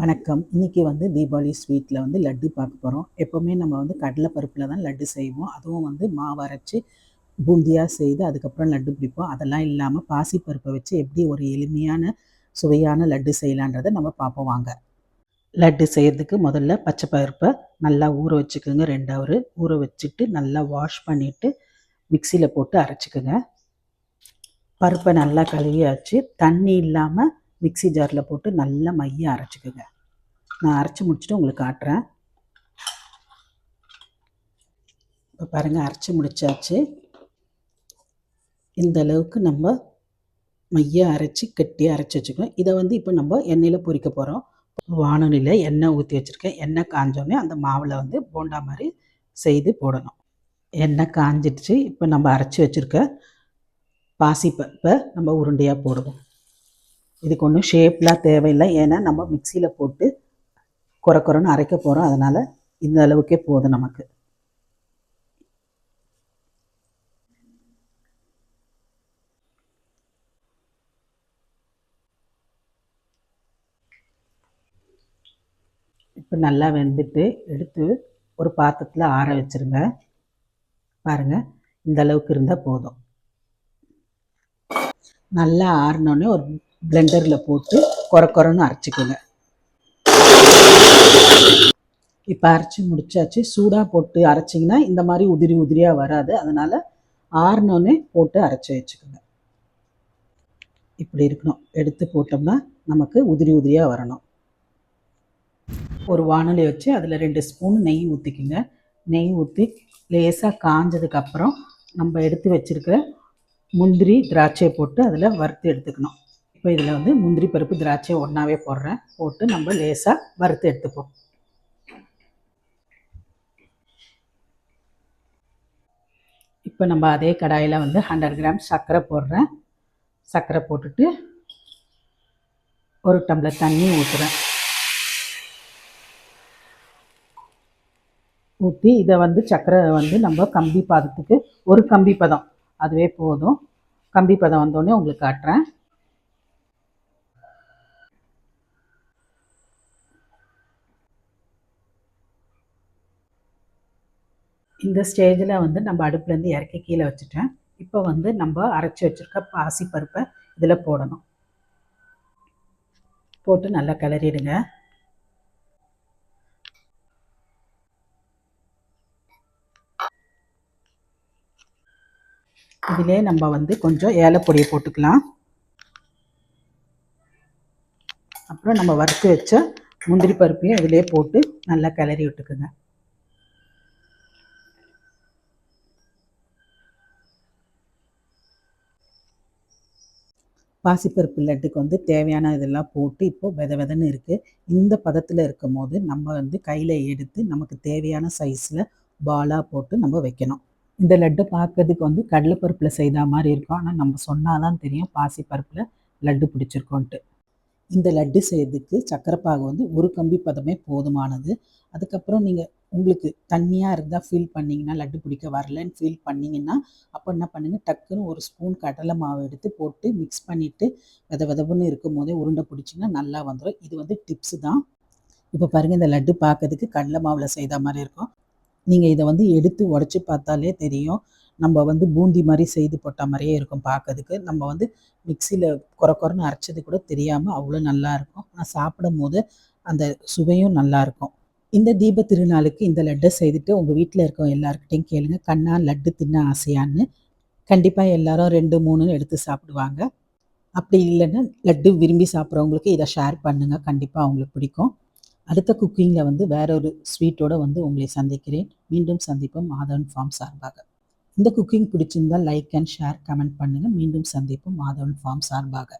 வணக்கம். இன்னைக்கு தீபாவளி ஸ்வீட்டில் லட்டு பார்க்க போகிறோம். எப்போவுமே நம்ம கடலை பருப்பில் தான் லட்டு செய்வோம். அதுவும் மாவு அரைச்சி பூந்தியாக செய்து அதுக்கப்புறம் லட்டு பிடிப்போம். அதெல்லாம் இல்லாமல் பாசிப்பருப்பை வச்சு எப்படி ஒரு எளிமையான சுவையான லட்டு செய்யலான்றதை நம்ம பார்ப்போம் வாங்க. லட்டு செய்கிறதுக்கு முதல்ல பச்சை பருப்பை நல்லா ஊற வச்சுக்கோங்க. 2 ஹவர் ஊற வச்சுட்டு நல்லா வாஷ் பண்ணிவிட்டு மிக்சியில் போட்டு அரைச்சிக்கோங்க. பருப்பை நல்லா கழுவியாச்சு. தண்ணி இல்லாமல் மிக்சி ஜாரில் போட்டு நல்லா மைய அரைச்சிக்கோங்க. நான் அரைச்சி முடிச்சுட்டு உங்களுக்கு காட்டுறேன். இப்போ பாருங்கள், அரைச்சி முடிச்சாச்சு. இந்த அளவுக்கு நம்ம மைய அரைச்சி கெட்டியாக அரைச்சி வச்சுக்கணும். இதை இப்போ நம்ம எண்ணெயில் பொரிக்க போகிறோம். வானொலியில் எண்ணெய் ஊற்றி வச்சுருக்கேன். எண்ணெய் காஞ்சோடனே அந்த மாவில் போண்டா மாதிரி செய்து போடணும். எண்ணெய் காஞ்சிடுச்சு. இப்போ நம்ம அரைச்சி வச்சுருக்க பாசிப்பருப்பை நம்ம உருண்டையாக போடுவோம். இதுக்கு ஒன்றும் ஷேப்லாம் தேவையில்லை, ஏன்னா நம்ம மிக்சியில் போட்டு குறைன்னு அரைக்க போகிறோம். அதனால் இந்த அளவுக்கே போதும் நமக்கு. இப்போ நல்லா வெந்துட்டு எடுத்து ஒரு பாத்திரத்தில் ஆற வச்சுருங்க. பாருங்கள், இந்த அளவுக்கு இருந்தால் போதும். நல்லா ஆறினோடனே ஒரு பிளெண்டரில் போட்டு குறைன்னு அரைச்சிக்கோங்க. இப்போ அரைச்சி முடிச்சாச்சு. சூடாக போட்டு அரைச்சிங்கன்னா இந்த மாதிரி உதிரியாக வராது. அதனால் ஆறினோடனே போட்டு அரைச்சி வச்சுக்கோங்க. இப்படி இருக்கணும். எடுத்து போட்டோம்னா நமக்கு உதிரியாக வரணும். ஒரு வானொலி வச்சு அதில் 2 ஸ்பூன் நெய் ஊற்றிக்குங்க. நெய் ஊற்றி லேசாக காஞ்சதுக்கப்புறம் நம்ம எடுத்து வச்சுருக்கிற முந்திரி திராட்சையை போட்டு அதில் வறுத்து எடுத்துக்கணும். இப்போ இதில் முந்திரி பருப்பு திராட்சை ஒன்றாவே போடுறேன். போட்டு நம்ம லேசாக வறுத்து எடுத்துப்போம். இப்போ நம்ம அதே கடாயில் 100 கிராம் சர்க்கரை போடுறேன். சர்க்கரை போட்டுட்டு ஒரு டம்ளர் தண்ணி ஊற்றுறேன். ஊற்றி இதை சர்க்கரை நம்ம கம்பி பதத்துக்கு, ஒரு கம்பி பதம் அதுவே போதும். கம்பி பதம் வந்தோடனே உங்களுக்கு காட்டுறேன். இந்த ஸ்டேஜில் நம்ம அடுப்புலேருந்து இறக்கி கீழே வச்சுட்டேன். இப்போ நம்ம அரைச்சி வச்சுருக்க பாசிப்பருப்பை இதில் போடணும். போட்டு நல்லா கிளறிடுங்க. இதிலே நம்ம கொஞ்சம் ஏலப்பொடியை போட்டுக்கலாம். அப்புறம் நம்ம வறுத்து வச்ச முந்திரி பருப்பையும் இதிலே போட்டு நல்லா கிளறி விட்டுக்குங்க. பாசிப்பருப்பு லட்டுக்கு தேவையான இதெல்லாம் போட்டு இப்போ வெதன்னு இருக்குது. இந்த பதத்தில் இருக்கும் போது நம்ம கையில் எடுத்து நமக்கு தேவையான சைஸில் பாலாக போட்டு நம்ம வைக்கணும். இந்த லட்டு பார்க்கறதுக்கு கடலைப்பருப்பில் செய்த மாதிரி இருக்கும். ஆனால் நம்ம சொன்னால் தான் தெரியும் பாசிப்பருப்பில் லட்டு பிடிச்சிருக்கோன்ட்டு. இந்த லட்டு செய்கிறதுக்கு சர்க்கரை பாகு ஒரு கம்பி பதமே போதுமானது. அதுக்கப்புறம் நீங்கள் உங்களுக்கு தண்ணியாக இருந்தால் ஃபீல் பண்ணிங்கன்னா, லட்டு பிடிக்க வரலன்னு ஃபீல் பண்ணிங்கன்னா, அப்போ என்ன பண்ணுங்கள், டக்குன்னு ஒரு ஸ்பூன் கடலை மாவு எடுத்து போட்டு மிக்ஸ் பண்ணிவிட்டு வெதன்னு இருக்கும் போதே உருண்டை பிடிச்சிங்கன்னா நல்லா வந்துடும். இது டிப்ஸு தான். இப்போ பாருங்கள், இந்த லட்டு பார்க்கறதுக்கு கடலை மாவில் செய்த மாதிரி இருக்கும். நீங்கள் இதை எடுத்து உடச்சி பார்த்தாலே தெரியும். நம்ம பூந்தி மாதிரி செய்து போட்ட மாதிரியே இருக்கும் பார்க்கறதுக்கு. நம்ம மிக்சியில் குறைன்னு அரைச்சது கூட தெரியாமல் அவ்வளோ நல்லாயிருக்கும். ஆனால் சாப்பிடும் போது அந்த சுவையும் நல்லாயிருக்கும். இந்த தீப திருநாளுக்கு இந்த லட்டை செய்துட்டு உங்கள் வீட்டில் இருக்கவங்க எல்லாருக்கிட்டையும் கேளுங்க, கண்ணா லட்டு தின்ன ஆசையான்னு. கண்டிப்பாக எல்லாரும் 2, 3 எடுத்து சாப்பிடுவாங்க. அப்படி இல்லைன்னா லட்டு விரும்பி சாப்பிட்றவங்களுக்கு இதை ஷேர் பண்ணுங்கள். கண்டிப்பாக அவங்களுக்கு பிடிக்கும். அடுத்த குக்கிங்கில் வேற ஒரு ஸ்வீட்டோட உங்களை சந்திக்கிறேன். மீண்டும் சந்திப்போம் மாதவன் ஃபார்ம் சார்பாக. இந்த குக்கிங் பிடிச்சிருந்தால் லைக் அண்ட் ஷேர் கமெண்ட் பண்ணுங்கள். மீண்டும் சந்திப்போம் மாதவன் ஃபார்ம் சார்பாக.